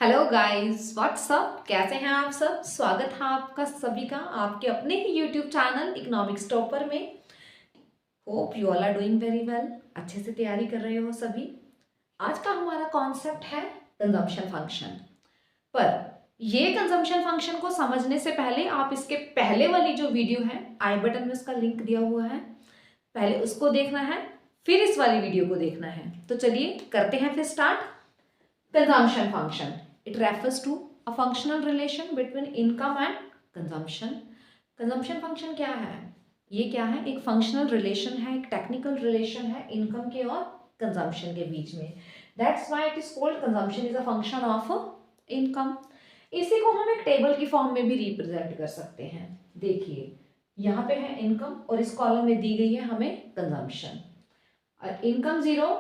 Hello guys, WhatsApp, कैसे हैं आप सब। स्वागत है आपका सभी का आपके अपने ही यूट्यूब चैनल इकोनॉमिक्स टॉपर में। Hope you all are doing very well. अच्छे से तैयारी कर रहे हो सभी। आज का हमारा कॉन्सेप्ट है कंजम्पशन फंक्शन। पर ये कंजम्पशन फंक्शन को समझने से पहले आप इसके पहले वाली जो वीडियो है, आई बटन में उसका लिंक दिया हुआ है, पहले उसको देखना है, फिर इस वाली वीडियो को देखना है। तो चलिए करते हैं फिर start. Consumption function. It refers to a functional relation between income and consumption. Consumption function क्या है? ये क्या है? एक functional relation है, एक technical relation है income के और consumption के बीच में. That's why it is called consumption is a function of income. इसी को हम एक टेबल की फॉर्म में भी रिप्रेजेंट कर सकते हैं। देखिए यहाँ पे है इनकम और इस कॉलम में दी गई है हमें कंजम्पशन। और इनकम 0,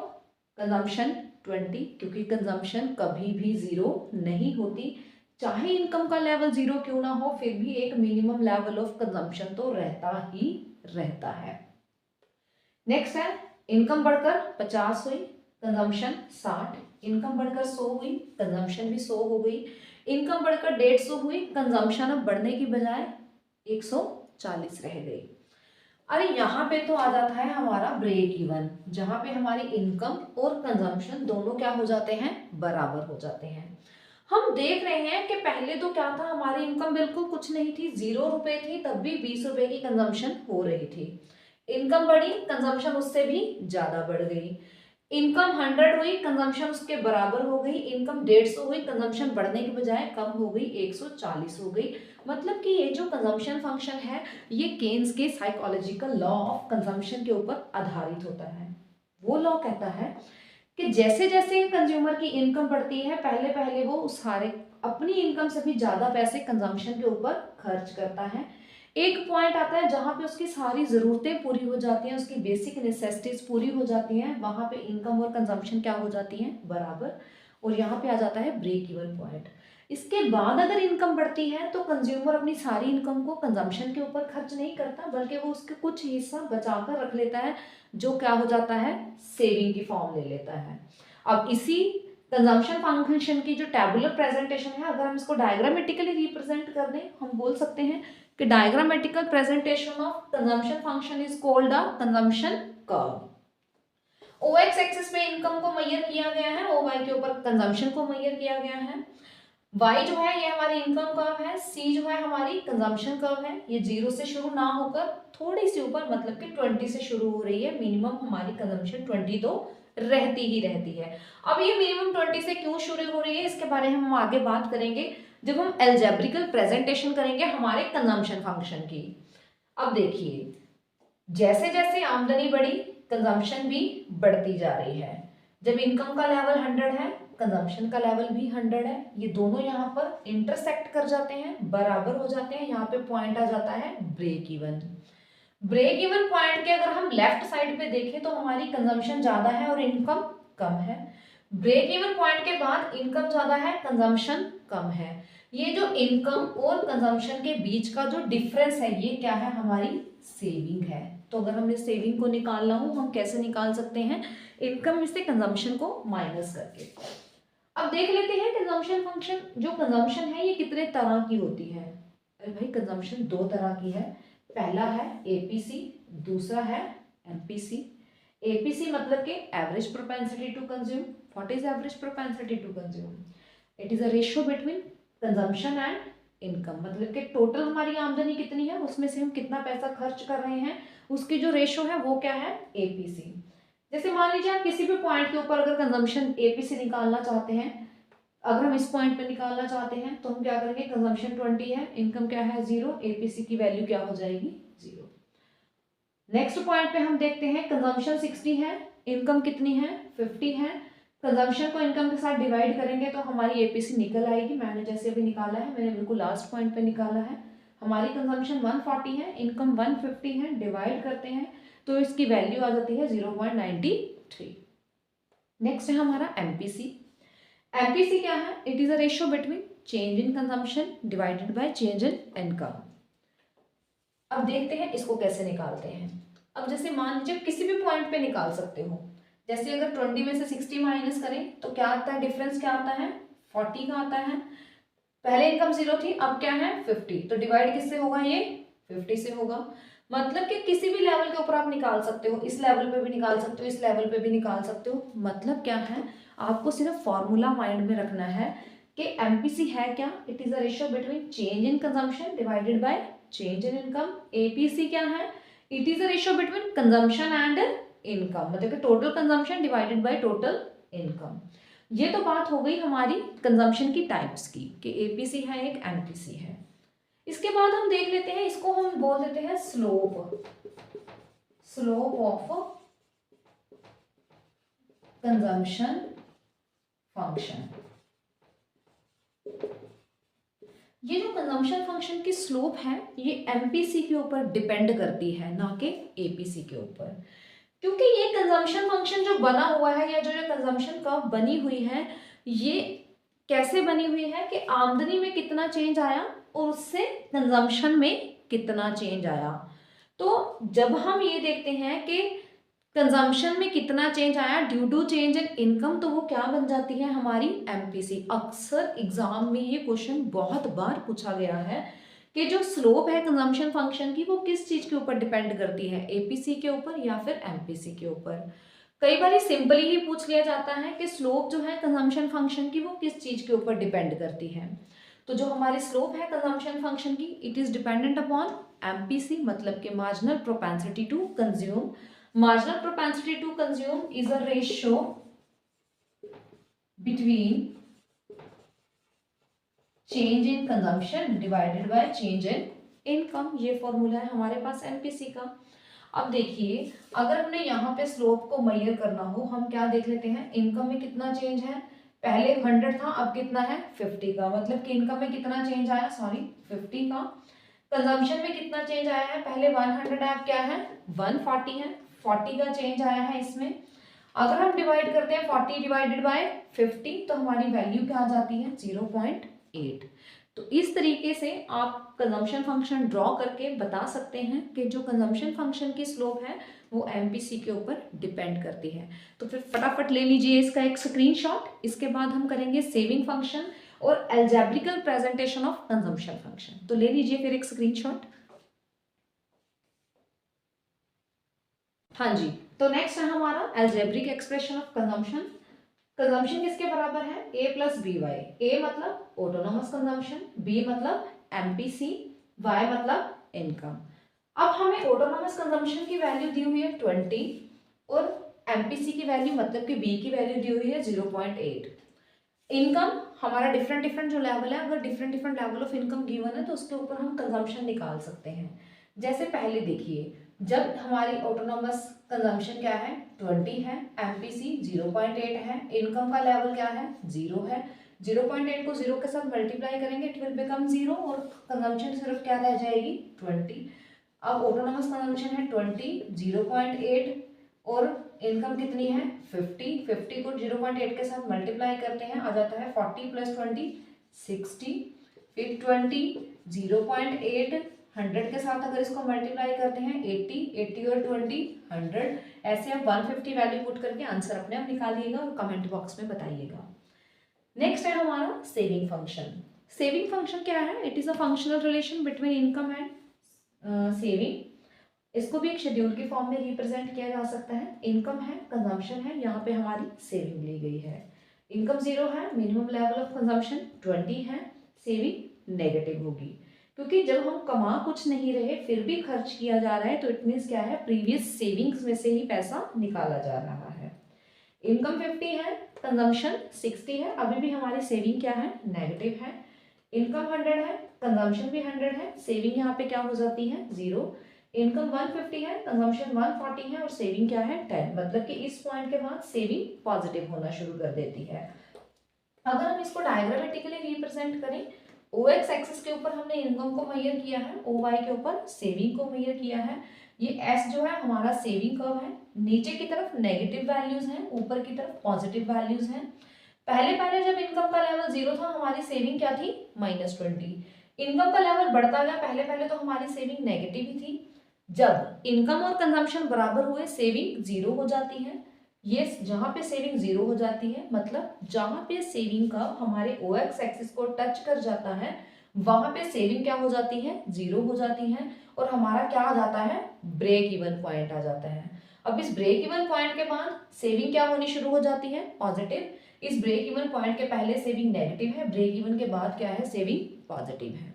कंजम्पशन 20, क्योंकि कंजम्पशन कभी भी 0 नहीं होती। चाहे इनकम का लेवल 0 क्यों ना हो, फिर भी एक मिनिमम लेवल ऑफ कंजम्पशन तो रहता ही रहता है। नेक्स्ट है इनकम बढ़कर 50 हुई, कंजम्पशन 60। इनकम बढ़कर 100 हुई, कंजम्पशन भी 100 हो गई। इनकम बढ़कर 150 हुई, कंजम्पशन अब बढ़ने की बजाय 140 रह गई। अरे यहाँ पे तो आ जाता है हमारा ब्रेक इवन, जहां पे हमारी इनकम और कंजम्पशन दोनों क्या हो जाते हैं, बराबर हो जाते हैं। हम देख रहे हैं कि पहले तो क्या था, हमारी इनकम बिल्कुल कुछ नहीं थी, 0 रुपए थी, तब भी 20 रुपए की कंजम्पशन हो रही थी। इनकम बढ़ी, कंजम्पशन उससे भी ज्यादा बढ़ गई। इनकम 100 हुई, कंजम्पशन उसके बराबर हो गई। इनकम 150 हुई, कंजम्पशन बढ़ने के बजाय कम हो गई, 140 हो गई। मतलब कि ये जो कंजम्पशन फंक्शन है, ये केन्स के साइकोलॉजिकल लॉ ऑफ कंजम्पशन के ऊपर आधारित होता है। वो लॉ कहता है कि जैसे जैसे कंज्यूमर की इनकम बढ़ती है, पहले पहले वो उस सारे अपनी इनकम से भी ज्यादा पैसे कंजम्पशन के ऊपर खर्च करता है। एक पॉइंट आता है जहां पे उसकी सारी जरूरतें पूरी हो जाती हैं, उसकी बेसिक नेसेसिटीज पूरी हो जाती हैं, वहां पे इनकम और कंजम्पशन क्या हो जाती हैं, बराबर। और यहाँ पे आ जाता है ब्रेक इवन पॉइंट। इसके बाद अगर इनकम बढ़ती है तो कंज्यूमर अपनी सारी इनकम को कंजम्पशन के ऊपर खर्च नहीं करता, बल्कि वो उसके कुछ हिस्सा बचाकर रख लेता है, जो क्या हो जाता है, सेविंग की फॉर्म ले लेता है। अब इसी कंजम्पशन फंक्शन की जो टैबुलर प्रेजेंटेशन है, अगर हम इसको डायग्रामेटिकली रिप्रेजेंट कर दें, हम बोल सकते हैं कि diagrammatical presentation of consumption function is called a consumption curve. OX axis पे इनकम को मेजर किया गया है, ओवाई के ऊपर कंजम्पशन को मेजर किया गया है। y जो है ये हमारी इनकम कर्व है, c जो है हमारी कंजम्पशन कर्व है। ये 0 से शुरू ना होकर थोड़ी सी ऊपर, मतलब कि 20 से शुरू हो रही है। मिनिमम हमारी कंजम्पशन 20 तो रहती ही रहती है। अब ये मिनिमम 20 से क्यों शुरू हो रही है, इसके बारे में हम आगे बात करेंगे जब हम एल्जेब्रिकल प्रेजेंटेशन करेंगे हमारे कंजम्पशन फंक्शन की। अब देखिए जैसे जैसे आमदनी बढ़ी, कंजम्पशन भी बढ़ती जा रही है। जब इनकम का लेवल 100 है, कंजम्पशन का लेवल भी 100 है, ये दोनों यहाँ पर इंटरसेक्ट कर जाते हैं, बराबर हो जाते हैं। यहाँ पे पॉइंट आ जाता है break even. Break even point के अगर हम लेफ्ट साइड पे देखें तो हमारी कंजम्पशन ज्यादा है और इनकम कम है। ब्रेक इवन पॉइंट के बाद इनकम ज्यादा है, कंजम्पशन कम है। ये जो इनकम और कंजम्पशन के बीच का जो डिफरेंस है, ये क्या है, हमारी सेविंग है। तो अगर हमने सेविंग को निकालना हो, हम कैसे निकाल सकते हैं, इनकम में से कंजम्पशन को माइनस करके। अब देख लेते हैं कंजम्पशन फंक्शन, जो कंजम्पशन है ये कितने तरह की होती है। अरे भाई कंजम्पशन 2 तरह की है। पहला है एपीसी, दूसरा है एमपीसी। एपीसी मतलब कि average propensity to consume. What is average propensity to consume? It is a ratio between consumption and income. मतलब कि टोटल हमारी आमदनी कितनी है, उसमें से हम कितना पैसा खर्च कर रहे हैं, उसकी जो रेशियो है वो क्या है, एपीसी। जैसे मान लीजिए आप किसी भी पॉइंट के ऊपर अगर कंजम्पशन एपीसी निकालना चाहते हैं, अगर हम इस पॉइंट पे निकालना चाहते हैं तो हम क्या करेंगे, कंजम्पशन 20 है, इनकम क्या है 0, एपीसी की वैल्यू क्या हो जाएगी 0। नेक्स्ट पॉइंट पे हम देखते हैं कंजम्पशन 60 है, इनकम कितनी है 50 है। कंजम्पशन को इनकम के साथ डिवाइड करेंगे तो हमारी एपीसी निकल आएगी। मैंने जैसे अभी निकाला है, मैंने बिल्कुल लास्ट पॉइंट पे निकाला है। हमारी कंजम्पशन 140 है, इनकम 150 है, डिवाइड करते हैं तो इसकी वैल्यू आ जाती है 0.93। नेक्स्ट है हमारा एमपीसी। एमपीसी क्या है, it is a ratio between change in consumption divided by change in income. अब देखते हैं इसको कैसे निकालते हैं। अब जैसे मान लीजिए किसी भी पॉइंट पे निकाल सकते हो। जैसे अगर 20 में से 60 माइनस करें तो क्या आता है, डिफरेंस क्या आता है 40 का आता है। पहले इनकम 0 थी, अब क्या है 50, तो डिवाइड किससे होगा, ये 50 से होगा। मतलब कि किसी भी लेवल के ऊपर आप निकाल सकते हो, इस लेवल पे भी निकाल सकते हो, इस लेवल पे भी निकाल सकते हो। मतलब क्या है, आपको सिर्फ फॉर्मूला माइंड में रखना है कि एमपीसी है क्या, it is a ratio between change in consumption divided by change in income. APC क्या है, it is a ratio between consumption and income, मतलब कि total consumption divided by total income. ये तो बात हो गई हमारी कंजम्पशन की टाइप्स की कि एपीसी है एक, एमपीसी है। इसके बाद हम देख लेते हैं, इसको हम बोल देते हैं slope, slope of consumption function. ये जो कंजम्पशन फंक्शन की स्लोप है ये एमपीसी के ऊपर डिपेंड करती है, ना कि एपीसी के ऊपर। क्योंकि ये कंजम्पशन फंक्शन जो बना हुआ है या जो कंजम्पशन कर्व बनी हुई है, ये कैसे बनी हुई है कि आमदनी में कितना चेंज आया और उससे कंजम्पशन में कितना चेंज आया। तो जब हम ये देखते हैं कि कंजम्पशन में कितना चेंज आया due to change in income, तो वो क्या बन जाती है हमारी एमपीसी। अक्सर एग्जाम में ये क्वेश्चन बहुत बार पूछा गया है कि जो स्लोप है कंजम्पशन फंक्शन की वो किस चीज के ऊपर डिपेंड करती है, एपीसी के ऊपर या फिर एमपीसी के ऊपर। कई बार सिंपली ही पूछ लिया जाता है कि स्लोप जो है कंजम्पशन फंक्शन की वो किस चीज के ऊपर डिपेंड करती है। तो जो हमारी स्लोप है कंजम्पशन फंक्शन की, it is dependent upon MPC, मतलब कि marginal propensity to consume. Marginal propensity to consume is a ratio between change in consumption divided by change in income। ये फॉर्मूला है हमारे पास एमपीसी का। अब देखिए, अगर हमने यहाँ पे स्लोप को मेजर करना हो, हम क्या देख लेते हैं, इनकम में कितना चेंज है। पहले 100 था, अब कितना है 50 का, मतलब कि इनकम में कितना चेंज आया, सॉरी 50 का। कंजम्पशन में कितना चेंज आया है, पहले 100 है, अब क्या है 140 है, 40 का चेंज आया है इसमें। अगर हम डिवाइड करते हैं 40 डिवाइडेड बाय 50 तो हमारी वैल्यू क्या आ जाती है 0.8। तो इस तरीके से आप कंजम्पशन फंक्शन ड्रॉ करके बता सकते हैं कि जो कंजम्पशन फंक्शन की स्लोप है वो एमपीसी के ऊपर डिपेंड करती है। तो फिर फटाफट ले लीजिए इसका एक स्क्रीनशॉट। इसके बाद हम करेंगे सेविंग फंक्शन और algebraical presentation of consumption function. तो ले लीजिए फिर एक स्क्रीनशॉट। हाँ जी, तो नेक्स्ट है हमारा algebraic expression of consumption. Consumption किसके बराबर है, a प्लस बी वाई। ए मतलब ऑटोनोमस कंजम्पशन, बी मतलब एमपीसी, वाई मतलब इनकम। अब हमें ऑटोनोमस कंजम्पशन की वैल्यू दी हुई है 20 और एमपीसी की वैल्यू मतलब कि बी की वैल्यू दी हुई है 0.8। इनकम हमारा डिफरेंट जो लेवल है, अगर different level of income given है तो उसके ऊपर हम कंजम्पशन निकाल सकते हैं। जैसे पहले देखिए, जब हमारी ऑटोनोमस कंजम्पशन क्या है 20 है, एमपीसी 0.8 है, इनकम का लेवल क्या है 0 है, 0.8 को 0 के साथ मल्टीप्लाई करेंगे इट विल बिकम 0 और कंजम्पशन सिर्फ क्या रह जाएगी 20। अब ऑटोनोमस कंजम्पशन है 20, 0.8 और इनकम कितनी है 50। 50 को 0.8 के साथ मल्टीप्लाई करते हैं, आ जाता है 40 प्लस 20 60, फिर 20 0.8 100 के साथ अगर इसको मल्टीप्लाई करते हैं 80, 80 और 20 100। ऐसे आप 150 वैल्यू पुट करके आंसर अपने आप निकालिएगा और कमेंट बॉक्स में बताइएगा। नेक्स्ट है हमारा सेविंग फंक्शन। सेविंग फंक्शन क्या है, it is a functional relation between income and saving. इसको भी एक शेड्यूल के फॉर्म में रिप्रेजेंट किया जा सकता है। इनकम है, कंजम्पशन है, यहाँ पे हमारी सेविंग ली गई है। इनकम 0 है, मिनिमम लेवल ऑफ कंजम्पशन 20 है, सेविंग नेगेटिव होगी क्योंकि जब हम कमा कुछ नहीं रहे फिर भी खर्च किया जा रहा है तो इट मीन्स क्या है, प्रीवियस सेविंग्स में से ही पैसा निकाला जा रहा है। इनकम 50 है, कंजम्पशन 60 है, अभी भी हमारी सेविंग क्या है नेगेटिव है। इनकम 100 है, कंजम्पशन भी 100 है, सेविंग यहाँ पे क्या हो जाती है 0। इनकम 150 है, कंजम्पशन 140 है और सेविंग क्या है 10, मतलब कि इस पॉइंट के बाद सेविंग पॉजिटिव होना शुरू कर देती है। अगर हम इसको डायग्रामेटिकली रिप्रेजेंट करें, ओ एक्स एक्सिस के ऊपर हमने इनकम को मेजर किया है, ओ वाई के ऊपर सेविंग को मेजर किया है। ये एस जो है हमारा सेविंग कर्व है, नीचे की तरफ नेगेटिव वैल्यूज हैं, ऊपर की तरफ पॉजिटिव वैल्यूज हैं। पहले जब इनकम का लेवल 0 था हमारी सेविंग क्या थी -20। इनकम का लेवल बढ़ता गया, पहले तो हमारी सेविंग नेगेटिव ही थी। जब इनकम और कंजम्पशन बराबर हुए सेविंग 0 हो जाती है। ये जहाँ पे सेविंग जीरो हो जाती है, मतलब जहाँ पे सेविंग कर्व हमारे ओ एक्स एक्सिस को टच कर जाता है वहां पे सेविंग क्या हो जाती है, जीरो हो जाती है, और हमारा क्या आ जाता है, ब्रेक इवन पॉइंट आ जाता है। अब इस ब्रेक इवन पॉइंट के बाद सेविंग क्या होनी शुरू हो जाती है, पॉजिटिव। इस ब्रेक इवन पॉइंट के पहले सेविंग नेगेटिव है, ब्रेक इवन के बाद क्या है, सेविंग पॉजिटिव है।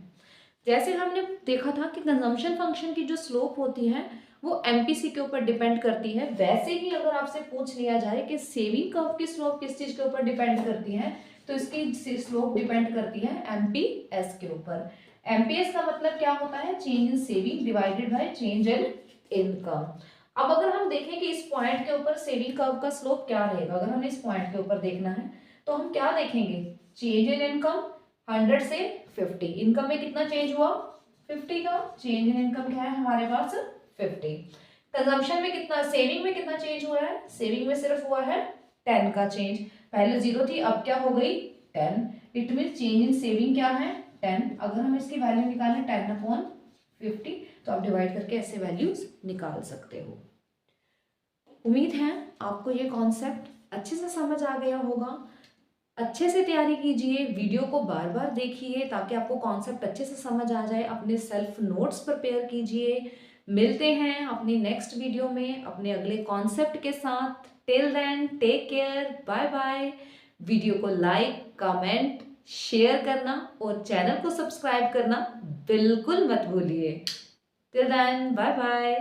जैसे हमने देखा था कि कंजम्पशन फंक्शन की जो स्लोप होती है वो एमपीसी के ऊपर डिपेंड करती है, वैसे ही अगर आपसे पूछ लिया जाए कि सेविंग कर्व की स्लोप किस चीज के ऊपर डिपेंड करती है, तो इसकी स्लोप डिपेंड करती है एमपीएस के ऊपर। एमपीएस का मतलब क्या होता है, change in saving divided by change in income. अब अगर हम देखें कि इस पॉइंट के ऊपर सेविंग कर्व का स्लोप क्या रहेगा, अगर हमें इस पॉइंट के ऊपर देखना है तो हम क्या देखेंगे, चेंज इन इनकम 100 से 50। इनकम में कितना चेंज हुआ, 50 का। चेंज इन इनकम क्या है हमारे पास, 50। कंजम्पशन में कितना, सेविंग में कितना चेंज हुआ है, सेविंग में सिर्फ हुआ है 10 का चेंज। पहले 0 थी, अब क्या हो गई 10। It mean change in saving क्या है 10। अगर हम इसकी वैल्यू निकालें 10/50, तो आप डिवाइड करके ऐसे वैल्यूज निकाल सकते हो। उम्मीद है आपको ये कॉन्सेप्ट अच्छे से समझ आ गया होगा। अच्छे से तैयारी कीजिए, वीडियो को बार बार देखिए ताकि आपको कॉन्सेप्ट अच्छे से समझ आ जाए। अपने सेल्फ नोट्स प्रिपेयर कीजिए। मिलते हैं अपनी नेक्स्ट वीडियो में अपने अगले कॉन्सेप्ट के साथ। Till then take care, bye bye. Video को लाइक, कमेंट, शेयर करना और चैनल को सब्सक्राइब करना बिल्कुल मत भूलिए। Till then bye bye.